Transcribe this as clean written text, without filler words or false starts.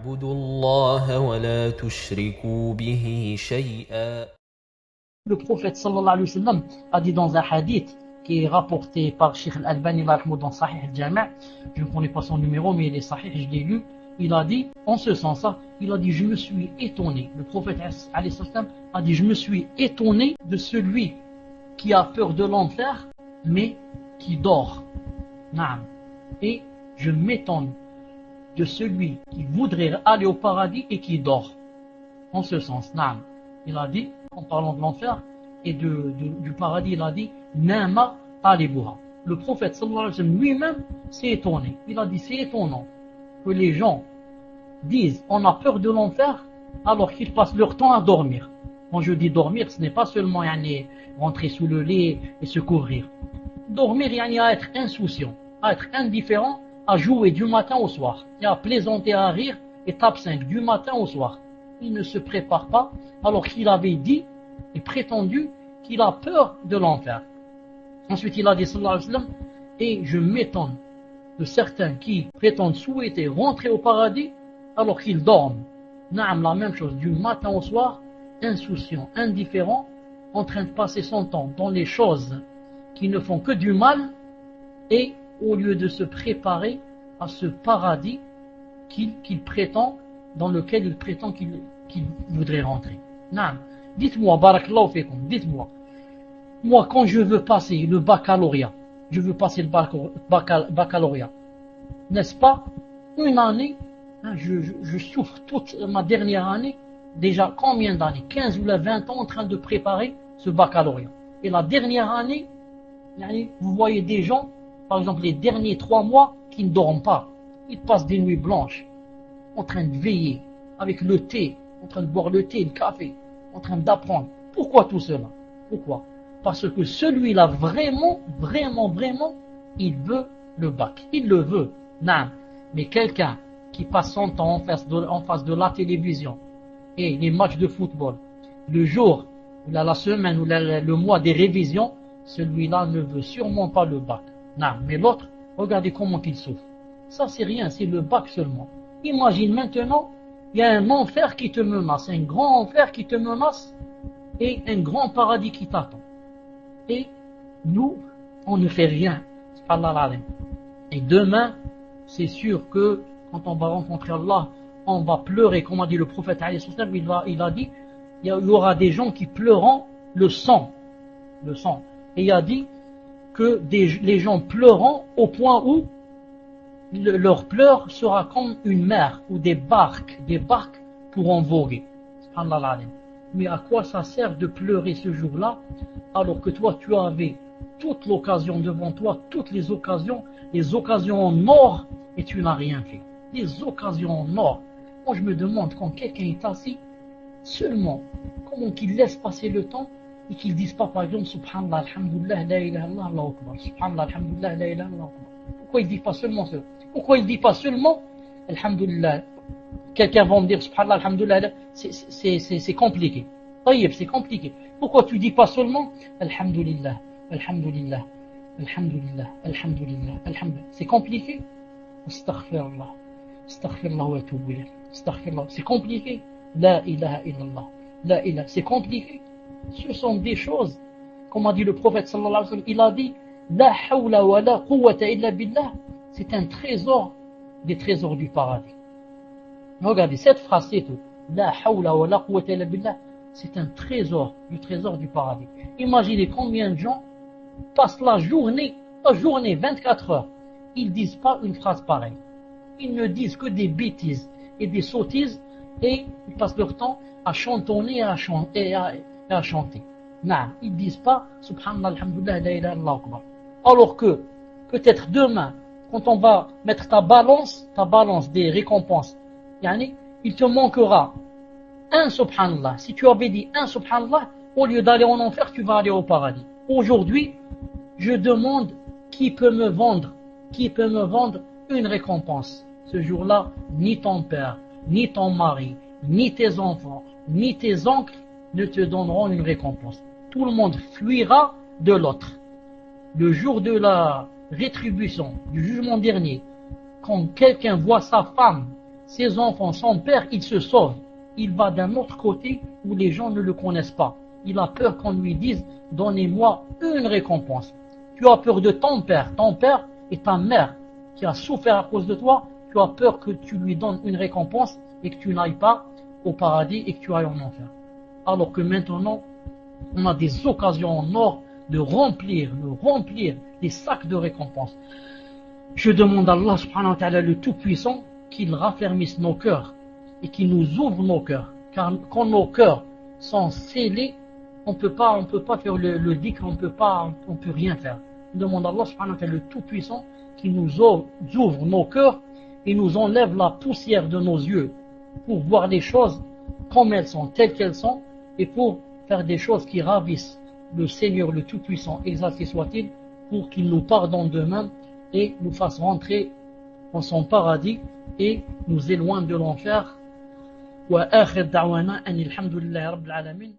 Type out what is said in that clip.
واعبدوا الله ولا تشركوا به شيئا. Le prophète sallallahu alayhi wa sallam a dit dans un hadith qui est rapporté par Cheikh Al-Albani dans Sahih Al-Jami', je ne connais pas son numéro mais il est sahih, je l'ai lu, il a dit, en ce sens-là, il a dit, je me suis étonné, le prophète alayhi sallam a dit, je me suis étonné de celui qui a peur de l'enfer mais qui dort. Naam. Et je m'étonne de celui qui voudrait aller au paradis et qui dort. En ce sens, naam. Il a dit, en parlant de l'enfer et du paradis, il a dit Nama alibuha. Le prophète sallallahu alayhi wa sallam lui-même s'est étonné. Il a dit, c'est étonnant que les gens disent on a peur de l'enfer alors qu'ils passent leur temps à dormir. Quand je dis dormir, ce n'est pas seulement rentrer sous le lit et se couvrir. Dormir, à être insouciant, à être indifférent, à jouer du matin au soir, et à plaisanter, à rire, et tape 5 du matin au soir. Il ne se prépare pas alors qu'il avait dit et prétendu qu'il a peur de l'enfer. Ensuite il a dit sallallahu alayhi wa sallam, et je m'étonne de certains qui prétendent souhaiter rentrer au paradis alors qu'ils dorment. Naam, la même chose, du matin au soir, insouciant, indifférent, en train de passer son temps dans les choses qui ne font que du mal, et au lieu de se préparer à ce paradis qu'il prétend, dans lequel il prétend qu'il voudrait rentrer. Naam. Dites-moi, barakallahu fikum, dites-moi, moi quand je veux passer le baccalauréat, n'est-ce pas, une année, je souffre toute ma dernière année, déjà combien d'années, 15 ou 20 ans en train de préparer ce baccalauréat. Et la dernière année, vous voyez des gens, par exemple les derniers 3 mois, qui ne dorment pas. Ils passent des nuits blanches, en train de veiller, avec le thé, en train de boire le thé, le café, en train d'apprendre. Pourquoi tout cela? Pourquoi? Parce que celui-là, vraiment, il veut le bac. Il le veut. Non. Mais quelqu'un qui passe son temps en face de la télévision et les matchs de football, le jour, ou la semaine, ou le mois des révisions, celui-là ne veut sûrement pas le bac. Non. Mais l'autre, regardez comment il souffre. Ça, c'est rien, c'est le bac seulement. Imagine maintenant, il y a un enfer qui te menace, un grand enfer qui te menace, et un grand paradis qui t'attend. Et nous, on ne fait rien. Et demain, c'est sûr que quand on va rencontrer Allah, on va pleurer, comme a dit le prophète, il a dit, il y aura des gens qui pleureront le sang. Et il a dit que les gens pleureront au point où leur pleur sera comme une mer ou des barques pourront voguer. Mais à quoi ça sert de pleurer ce jour-là alors que toi tu avais toute l'occasion devant toi, toutes les occasions en or, et tu n'as rien fait. Les occasions en or. Moi je me demande, quand quelqu'un est assis seulement, comment qu'il laisse passer le temps et qu'il ne dise pas par exemple Subhanallah, Alhamdulillah, La ilaha illallah, Allahu Akbar, Subhanallah, Alhamdulillah, La ilaha illallah, pourquoi il ne dit pas seulement ça? Pourquoi il ne dit pas seulement Alhamdulillah? Quelqu'un va me dire Subhanallah, Alhamdulillah, c'est compliqué. C'est compliqué. Pourquoi tu ne dis pas seulement Alhamdulillah, Alhamdulillah, Alhamdulillah, Alhamdulillah, Alhamdulillah? C'est compliqué. Astaghfirullah, Astaghfirullah wa atubu ilayh, Astaghfirullah. C'est compliqué. La ilaha illallah, La ilaha. C'est compliqué. Ce sont des choses, comme a dit le prophète sallallahu alayhi wa sallam, il a dit La hawla wa la quwwata illa billah. C'est un trésor des trésors du paradis. Regardez, cette phrase, c'est tout. La hawla wa la quwwata illa billah. C'est un trésor du paradis. Imaginez combien de gens passent la journée, 24 heures. Ils ne disent pas une phrase pareille. Ils ne disent que des bêtises et des sottises, et ils passent leur temps à chantonner et à chanter. Non, ils ne disent pas Subhanallah, Alhamdulillah, La ilaha illallah akbar. Alors que, peut-être demain, quand on va mettre ta balance des récompenses, il te manquera un Subhanallah. Si tu avais dit un Subhanallah, au lieu d'aller en enfer, tu vas aller au paradis. Aujourd'hui, je demande qui peut me vendre une récompense. Ce jour-là, ni ton père, ni ton mari, ni tes enfants, ni tes oncles ne te donneront une récompense. Tout le monde fuira de l'autre. Le jour de la rétribution, du jugement dernier, quand quelqu'un voit sa femme, ses enfants, son père, il se sauve. Il va d'un autre côté où les gens ne le connaissent pas. Il a peur qu'on lui dise « Donnez-moi une récompense ». Tu as peur de ton père et ta mère qui a souffert à cause de toi. Tu as peur que tu lui donnes une récompense et que tu n'ailles pas au paradis et que tu ailles en enfer. Alors que maintenant, on a des occasions en or de remplir les sacs de récompenses. Je demande à Allah subhanahu wa ta'ala le Tout-Puissant qu'il raffermisse nos cœurs et qu'il nous ouvre nos cœurs. Car quand nos cœurs sont scellés, on peut pas faire le dhikr, on peut rien faire. Je demande à Allah subhanahu wa ta'ala le Tout-Puissant qu'il nous ouvre nos cœurs et nous enlève la poussière de nos yeux pour voir les choses comme elles sont, telles qu'elles sont, et pour faire des choses qui ravissent le Seigneur le Tout-Puissant, exalté soit-il, pour qu'il nous pardonne demain et nous fasse rentrer dans son paradis et nous éloigne de l'enfer. Wa akhir da'wana anil hamdulillahi rabbil alamin.